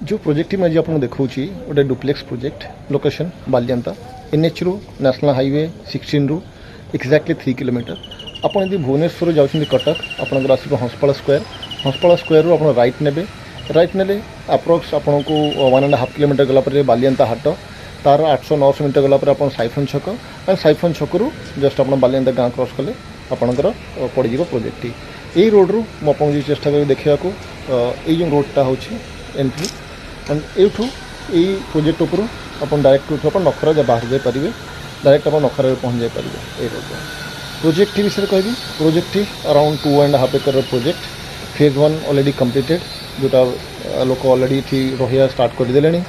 जो प्रोजेक्ट मैं आज आपको देखा गोटे डुप्लेक्स प्रोजेक्ट लोकेशन बालियांता एनएच रु नेशनल हाईवे 16 रु एक्जाक्टली 3 किलोमीटर आप भुवनेश्वर जाऊँच कटक आपंकर आसो हंसपाड़ा स्क्वायर रू आप राइट ने अप्रोक्स आपन को 1.5 किलोमीटर गलापर बालियांता हाट तार 800-900 मीटर गलापर आप साइफन छक एंड साइफन छकू जस्ट आप बालियांता गाँ क्रॉस कले आपणकर पड़ प्रोजेक्ट यही रोड रू मुझे चेष्टा कर देखा जो रोडटा हूँ एंट्री एंड यूँ यही प्रोजेक्ट उपर आप डायरेक्ट आप नखरा बाहर जापारे डायरेक्ट आप नखरा पहुँच जापारे ये रोड प्रोजेक्ट विषय कहि प्रोजेक्ट अराउंड 2.5 एकर प्रोजेक्ट फेज 1 ऑलरेडी कंप्लीटेड जोटा लोक ऑलरेडी रहा स्टार्ट करदे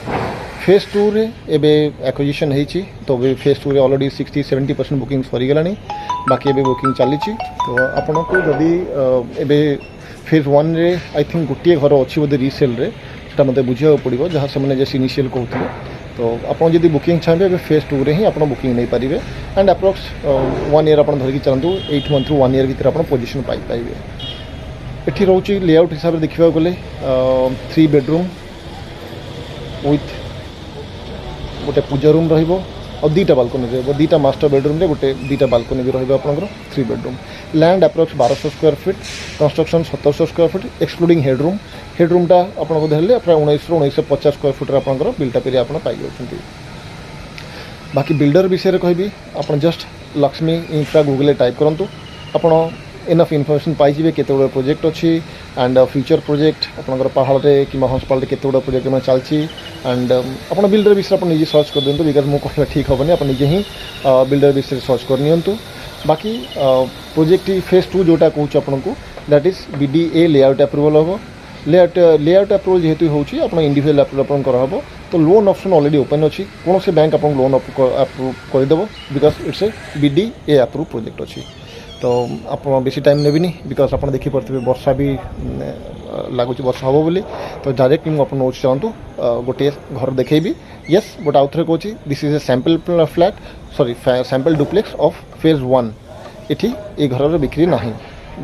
फेज 2 रे एबे एक्विजिशन होती तो फेज 2 रे ऑलरेडी 60-70% बुकिंग सरीगला बाकी एबे बुकिंग चली तो आपन को जदि एबे फेज 1 रे आई थिंक गोटे घर अच्छी बोधे रिसेल रे सेटा मते बुझिया पड़ो जहाँ से जैसे इनिशियल कहते तो आपन जदि बुकिंग चाहिए फेज 2 रे ही आप बुकिंग नहीं पारे एंड अप्रोक्स 1 ईयर आप धरिकी चलतु 8 मंथ रु 1 ईयर भर आप पोजिशन पाइबे ये रोचे लेआउट हिसाब से देखा गले 3 बेडरूम विथ गोटे पूजा रूम रहिबो और 2टा बालकनी रहिबो 2टा मास्टर बेडरूम रे गोटे 2टा बालकनी भी रहिबो आपनकर 3 bedroom land approx 1200 square feet construction 1700 square feet excluding हेडरूमटा आपको धरले प्राय 1950 स्क्वायर फुट आपनकर बिल्टा पे आप पाई जाउछंती बाकी बिल्डर विषय कहबी आप just Lakshmi infra Google type करूँ आपड़ इनफ इनफर्मेशन पाइबे केते प्रोजेक्ट अच्छी एंड फ्यूचर प्रोजेक्ट आपंकर पहाड़े कि हंसपाड़ केते प्रोजेक्ट में चलती एंड आप बिल्डर विषय आप निजे सर्च कर दिंतु बिकज मुझे कहना ठीक हेनी आप निजे ही बिल्डर विषय सर्च करनी बाकी प्रोजेक्ट फेज 2 जोटा कहूँ आपन को that is BDA layout approval हम लेआउट अप्रूवल जेहेतु होची आप इंडिविजुअल अप्रूवल कराब तो लोन ऑप्शन ऑलरेडी ओपन अच्छी कौन से बैंक आप लोन अप्रूव करदेव because it's a BDA approve project अच्छी तो आप बेसी टाइम नेबिनी बिकज आप देखिपे वर्षा भी लगुच वर्षा हम बोली तो डायरेक्ट मुझे आप चलतु गोटे घर देखेबी येस बट आउ थे कहूँ this is a sample flat sorry sample duplex of phase 1 इठी ये घर बिक्री ना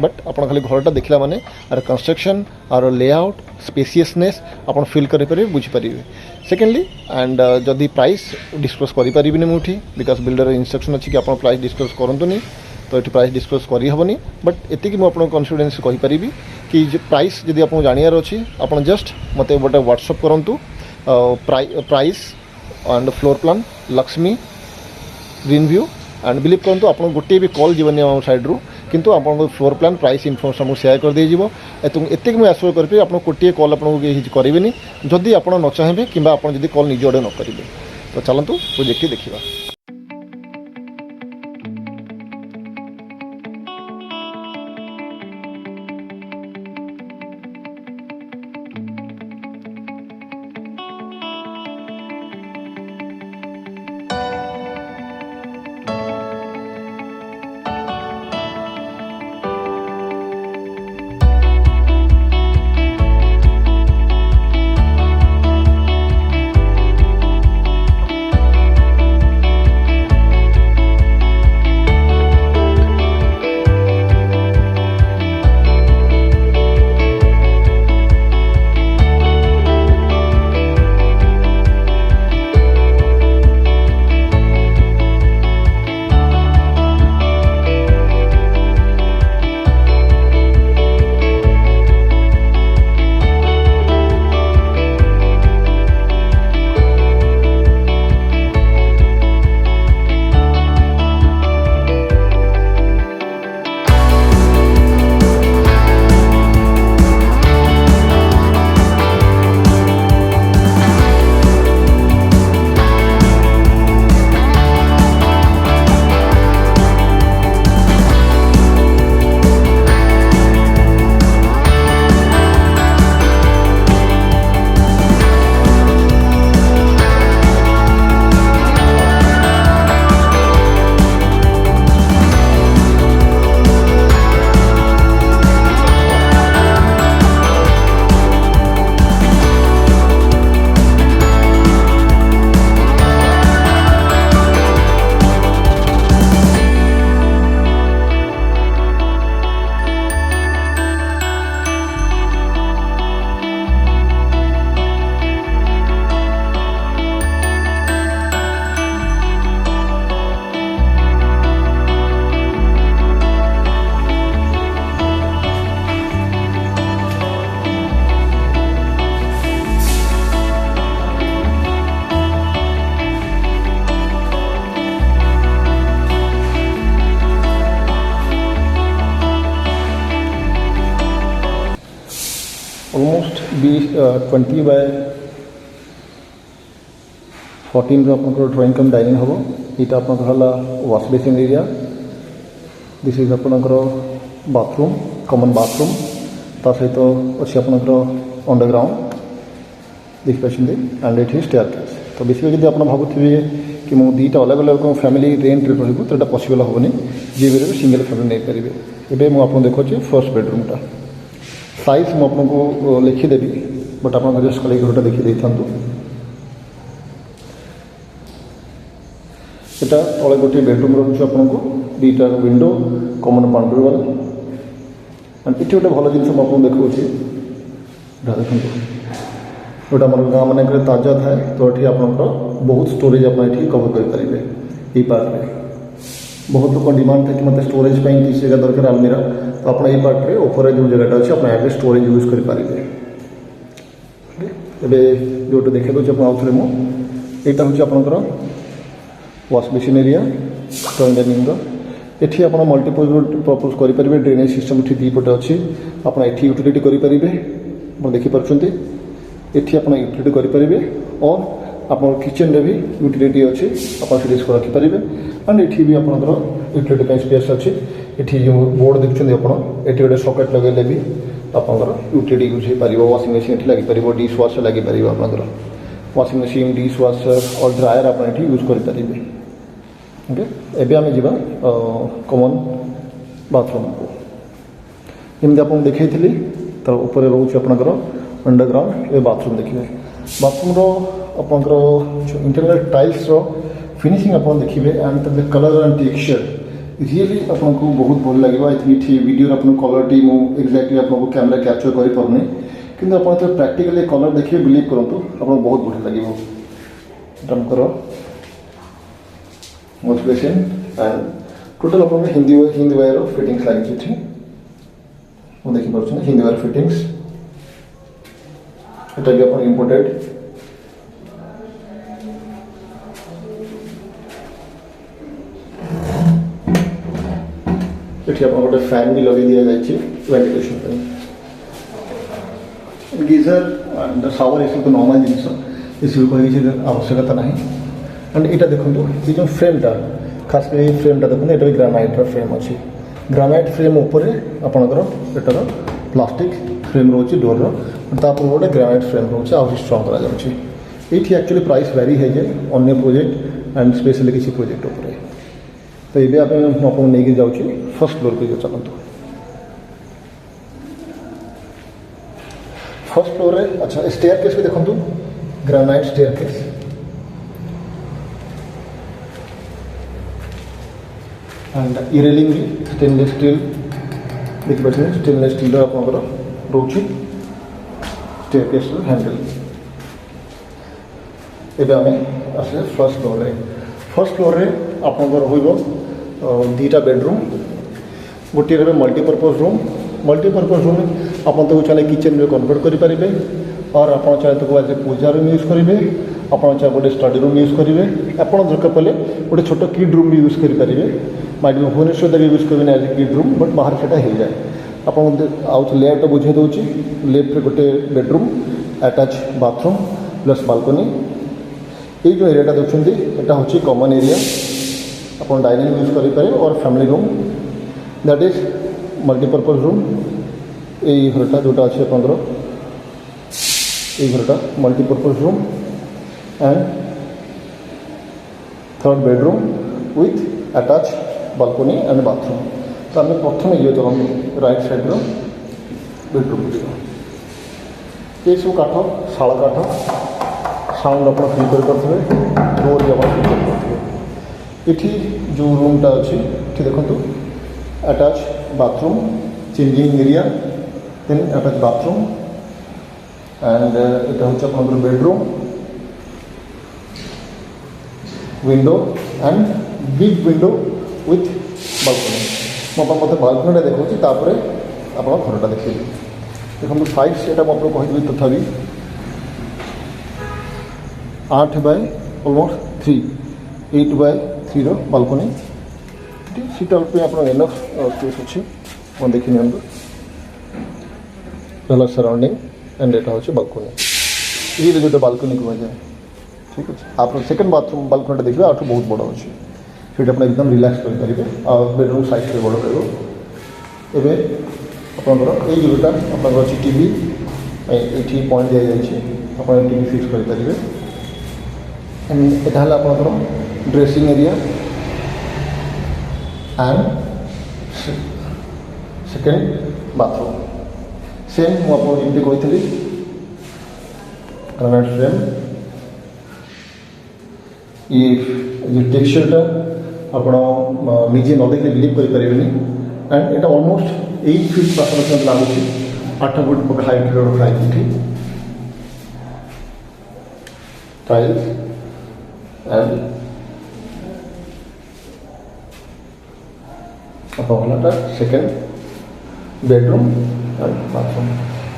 बट आप खाली घरटा देखला माने आर कंस्ट्रक्शन आर लेआउट स्पेसियसनेस आप फिल करें बुझीपारे सेकेंडली एंड जदि प्राइस डिस्क्लोज करें मुझे बिकज बिल्डर इंस्ट्रक्शन अच्छी कि आप प्राइस डिस्क्लोज करूँ तो ये प्राइस डिस्क्लोज करहबनी बट एति मुझे कॉन्फिडेंस कहीपरि कि प्राइस जदि आप जानवर अच्छी आप जस्ट मत गोटे व्हाट्सअप करूँ price and floor plan Lakshmi green view and believe करूँ आप गोटे भी कॉल जीवन आम साइड्रु किंतु आप फ्लोर प्लान प्राइस इनफर्मेशन मुझे सेयार कर दीजिए एतिक मुझे आश्योर करी आप गोटे कॉल आपको करेंगे जदि आप न चाहिए कि आप कॉल निज आड़े न करेंगे तो चलतु प्रोजेक्ट देखा ऑलमोस्ट 20 बाय 14 आपंकर ड्रॉइंग कम डाइनिंग हम यहाँ आपंकर wash basin area this is आपंकर बाथरूम कॉमन बाथरूम ता सहित अच्छी आपंकर अंडरग्राउंड देखिए एंड ये स्टेयरकेस तो बेसिकली जब आप भावुए कि मुझे दुईटा अलग अलग फैमिली रेंट रही तो पॉसिबल हेनी जी भी सिंगल फैमिली नहीं पारे एवं मुझे देखुची फर्स्ट बेडरूमटा साइज मुझको लिखिदेवी बट आप जस्ट कल घरटा देखिए था यहाँ तले गोटे बेडरूम रोचे आपको दुईटा window common boundary wall and ये गोटे भल जिन मुझे देखा देखो जोटा आम गाँव मानक ताजा थाए तो ये आपंकर बहुत स्टोरेज आप कवर करेंगे ये पार्ट में बहुत लोग डिमांड था कि मतलब स्टोरेज किसी जगह दरकार आलमीरा तो आप ये पार्टे ऊपर जो जगह अच्छे आप स्टोरेज यूज करेंगे एवं जो देखा दूसरे आप आउे मुझे यहाँ हूँ आपंकर wash basin area toilet dining ये आप मल्टीपर्पज करेंगे ड्रेनेज सिस्टम ये दीपटे अच्छी आप यूटिलिटी करेंगे आप देखिपुं ये आप यूटिलिटी करेंगे और आप किचन भी यूटिलिटी अच्छी आप रखिपारे एंड ये भी आपंकर यूटिलिटी स्पेस अच्छी ये जो बोर्ड देखते आप ये गोटे सकेट लगे भी आपंकर यूटिलिटी यूज हो पार वाशिंग मशीन ये लगिपर डिश वाशर लगिपर आपंकर वाशिंग मशीन डिश वाशर और ड्रायर आप यूज करेंगे ओके एवं आम जा कॉमन बाथरूम को जमी आप देखी तो ऊपर रोचे आपंकर अंडरग्राउंड ये बाथरूम देखिए बाथरूम आपंकर इंटरनल टाइल्स फिनिशिंग आप देखिए and colour and texture really आपको बहुत भल लगे आई थिंक ये वीडियो आप कलर टी मुझे एक्जाक्टली आपको कैमेरा कैप्चर करें कि आप प्रैक्टिकली कलर देखिए बिलीव करूँ आपको बहुत बढ़िया लगे Amkar wash basin and total आप हिंदी वायर फिटिंग्स लगी देखिए हिंदी वायर फिटिंग्स এটা भी अपन इम्पोर्टेड ये आप गोटे फैन भी लगे दि जाए वेंटिलेशन गीजर एंड शावर ये तो नॉर्मल जिन एसी किसी आवश्यकता ना एंड यहाँ देखो ये जो फ्रेमटा खास कर ये फ्रेमटा देखो ये ग्रानाइटर फ्रेम अच्छी ग्रानाइट फ्रेम उपर आपंकर एटार प्लास्टिक फ्रेम रोचे डोर तापर गोटे ग्रानाइट फ्रेम रोचे आउट स्ट्रंग कर ये एक्चुअली प्राइस वैरी है जाए अन्य प्रोजेक्ट एंड स्पेशली किसी प्रोजेक्ट उपर तो ये आपको नहीं जाऊँगी फर्स्ट फ्लोर को चलतु फर्स्ट फ्लोर रे अच्छा स्टेयरकेस भी देखो ग्रानाइट स्टेयरकेस एंड ये रेलिंग भी स्टेनलेस स्टील देखिए स्टेनलेस स्टील आपंकर रोचे स्टेयरकेस हैंडल ये आम आसे फर्स्ट फ्लोर रे आपंकर हो दुईटा बेडरूम गोटे रे मल्टीपर्पज रूम आप तो चाहे किचन में कन्वर्ट करेंगे और आप चाहे तो as a puja room use करेंगे आप चाहे गोटे स्टडी रूम यूज करेंगे आप दरकार पड़े गोटे छोट किड रूम भी यूज करेंगे माइट भी भुवनेश्वर भी यूज करेंगे as a kid room but बाहर से हो जाए आप आउ लेआउट बुझे दूसरी लेफ्ट रे गोटे bedroom attach bathroom plus balcony ये जो एरिया देखते यहाँ हूँ कॉमन एरिया आप डाइनिंग यूज करेंगे और family room that is multipurpose room यही घरटा जोटा अच्छे पंद्रह ये घरटा multipurpose room and third bedroom with attach balcony and bathroom तो आम प्रथम ये चलते राइट साइड बेडरूम ये सब काठ शाल काठ साउंड आप फील करेंगे डोर भी आप फील करेंगे ये जो रूमटा अच्छी ये देखो attach bathroom changing area then attach bathroom and यहाँ हूँ आप bedroom window and big window with balcony मुझे बालकनीटा देखा आप घरटा देखिए देखो साइज यहाँ मुझे कही तथापि 8 by almost 3 8 by 3 balcony sit out पे आप एनफ स्पेस अच्छी देखिए पहला सराउंडिंग एंड एटा होचे बालकनी ये जो बालकनी को जाए ठीक अच्छे आप सेकेंड बाथरूम बालकनीटा देखिए आठ बहुत बड़ अच्छे सीटा आप एकदम रिलैक्स करेंगे बेडरूम साइज से बड़ रहा एवं आपंकर ये जोटा आप टी वी ये पॉइंट दि जाए आप टी वी फिक्स करेंगे एंड यहाँ आपंकर dressing area and second bathroom same मुझे कही ग्रेनाइट फ्रेम ये जो टेक्सचरटा आप निजे न देखिए बिलीव करें एंड एटा ऑलमोस्ट 8 फीट पाखापाखि लगुच 8 foot height height tiles and आपटा सेकेंड बेडरूम एंड बाथरूम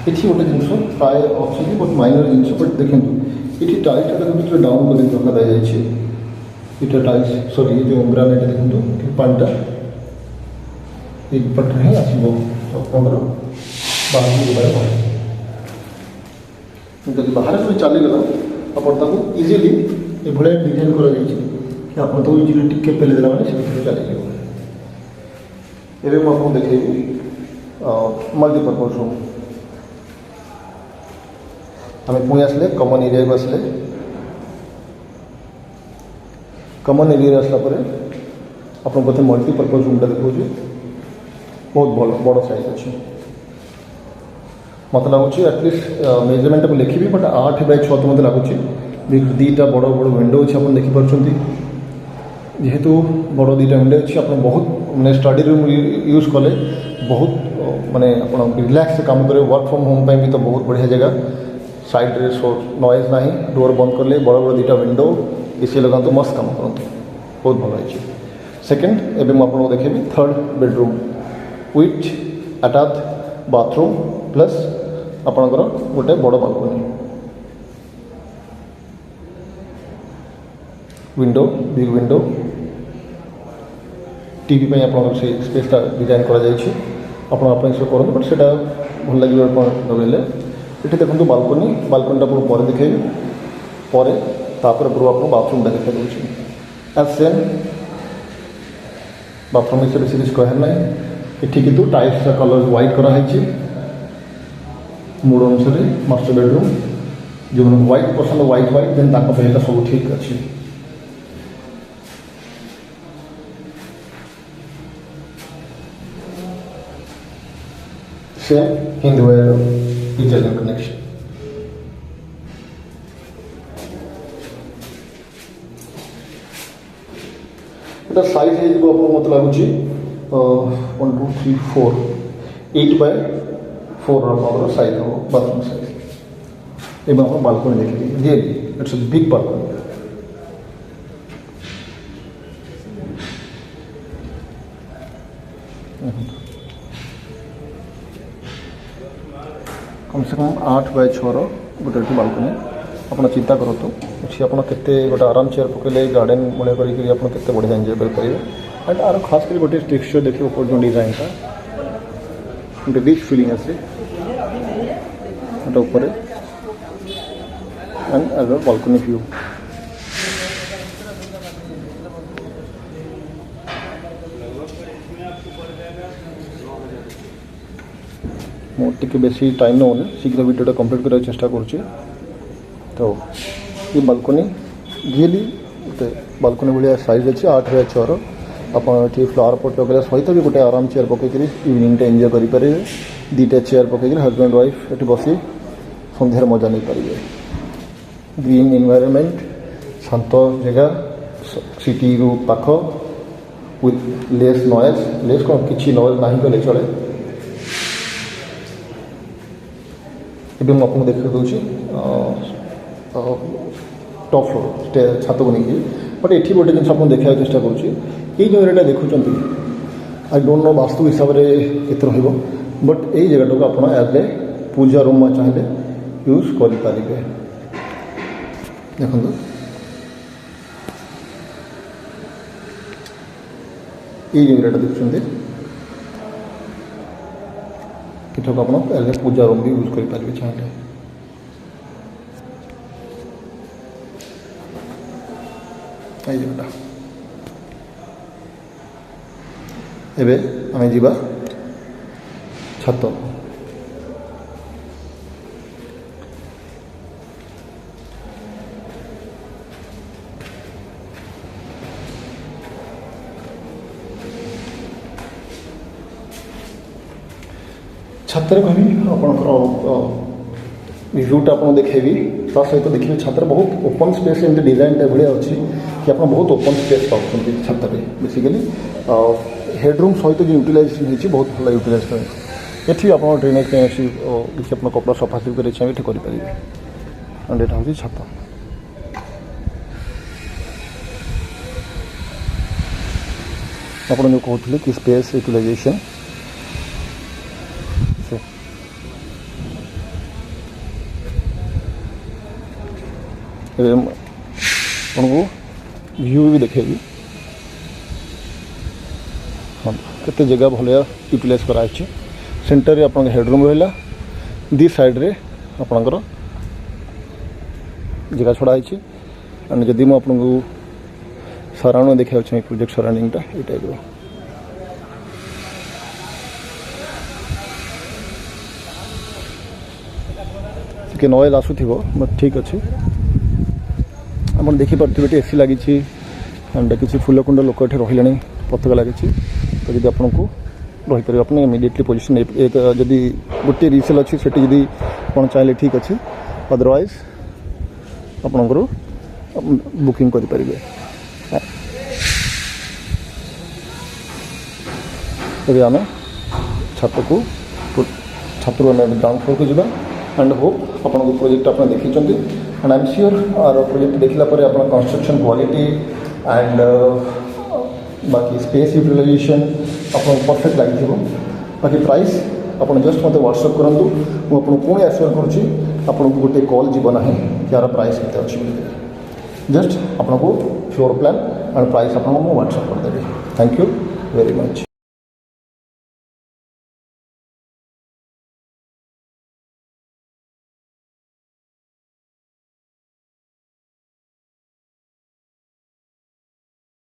ये गोटे जिन प्राय अच्छी बहुत माइनर जिन बट देखो ये टाइल्स देखो डाउन कर रखा जाए ये टाइल्स सॉरी ये जो ग्रानाइट देखो पानीटा ये पटे ही आसो जब बाहर कोई चलीगला आप इजिली ये डिजाइन कर इजिली टिके पेले देला मैंने चली एवं आपको देखेबी मल्टीपर्पज रूम आम पुणी आसले कमन एरिया को आसले कमन एरिया आसला आप मल्टीपर्पज रूमटा देखा बहुत बड़ साइज अच्छे मत लगुच एटलिस्ट मेजरमेंट को लिखी बट 8x6 तो मत लगुच दीटा बड़ बड़ विंडो अच्छे आप देखिपुर जेहेतु बड़ दीटा विंडो अच्छी आप बहुत मैंने स्टडी रूम यूज कले बहुत माने आप रिलैक्स काम करेंगे वर्क फ्रॉम होम भी तो बहुत बढ़िया जगह साइड रे नॉइज ना डोर बंद कले बड़ बड़ दीटा विंडो एसी लगा तो मस्त काम करूँ बहुत भल है सेकेंड एवं आपको देखेबी third bedroom with attach bathroom plus आपणकर गोटे बड़ balcony window big window TV पे आप स्पेसटा डिजाइन करा सब करूँ बट से भल लगे लगे ये देखो बालकनी बालकनीटा आपको पर देखेबी पर तापर आप बाथरूमटा देखा दूसरी एज सेम बाथरूम विषय बेस किसी कहर ना ये कितु टाइल्स कलर व्हाइट कराई मूड अनुसार मास्टर बेडरूम जो व्हाइट पसंद व्हाइट देन सब ठीक अच्छे सेम हिंदुआर इटालियन कनेक्शन এটা সাইজ হয়ে যাব আপনার মতো লাগুচি 1 2 3 4 8x4 আপনার সাইজ হব বাথরুম সাইজ এবং আপনার বালকনি দেখে really it's a big balcony कम से कम 8x6 गोटे बालकनी आप चिंता करूँ अच्छी आप गोटे आराम चेयर पकड़े गार्डन भाया करते बढ़िया एंजॉय करेंगे एंड आर खास कर गोटे टेक्सचर देखिए ऊपर जो डिजाइनटा गोटे रिच फिलिंग आसे ऊपर and as a balcony view मोटे बेसी टाइम नौने शीघ्र वीडियोटा कंप्लीट करार चेष्टा करुँचे तो ये बालकनी रियली गोटे बालकनी भाया साइज अच्छे 8x6 आप फ्लावर पॉट लगे सहित भी गोटे आराम चेयर पकईकि इवनिंग एंजॉय करेंगे दीटा चेयर पकईकि हजबैंड वाइफ ये बसी सन्धार मजा नहीं पारे ग्रीन एनवायरनमेंट शांत जगह सिटी रु पाख विथ लेस नॉइज लेस कौन किसी नॉइज ना कले चले एवं आपको देखा दूसरी टॉप फ्लोर छात को नहीं बट ये गोटे जिन आप देखा चेष्टा करुँची जो एरिया देखुं आई डोंट नो वास्तु हिसाब से केते रहिबो बट यही जगह को आप एज ए पूजा रूम चाहिए यूज करें देखो ये एरिया देखते आप एज ए पूजा रूम भी यूज करें चाहिए এইটা এবে আমি যা ছাত छात्र कहि आपणकर व्यूटा आप देखेबी ता सहित देखिए छात्र बहुत ओपन स्पेस एमती डिजाइन भाया अच्छी कि आप बहुत ओपन स्पेस पाँच छात्र बेसिकली हेडरूम सहित जो यूटिलाइजेशन होती बहुत भल यूटिलाइज कर ये आप ड्रेनेज किसी आप कपड़ा सफासफी कर चाहिए ये करेंगे एंड यहाँ हूँ छात आप जो कहते कि स्पेस यूटिलाइजेशन आपको व्यू भी देखेगी हाँ केते जगह भलिया यूटिलाइज कराई सेंटर रे आपन हेडरूम रहा दी साइड रे आपनकर जगह छड़ा है एंड जदि मुझे आपको सराउंड देखा प्रोजेक्ट सराउंडिंगटा ये टाइप के नॉइज आसुथिबो बट ठीक अच्छे आप देखिपे एसी लगी एंड किसी फूलकुंड लोक ये रही पताका लगी तो जब आपको रहीपर आप इमिडिएटली पोजिशन एक जदि गोटे रिसेल अच्छी से आप चाहिए ठीक अच्छे अदरवाइज आपणकर बुकिंग करेंगे तभी आम छात को छात्र ग्राउंड फ्लोर को जावा एंड होप आपको प्रोजेक्ट आप देखी and I am sure our project देखला पर आप कंस्ट्रक्शन क्वालिटी एंड बाकी स्पेस यूटिलाइजेशन आपको परफेक्ट लगी बाकी प्राइस आप जस्ट मत व्हाट्सएप करूँ मुझे पुणी आश्योर करुँची आपको गोटे कॉल जीवन ना कि यार प्राइस के अच्छी जस्ट आपको फ्लोर प्लान एंड प्राइस आपको व्हाट्सएप करदेवी थैंक यू वेरी मच।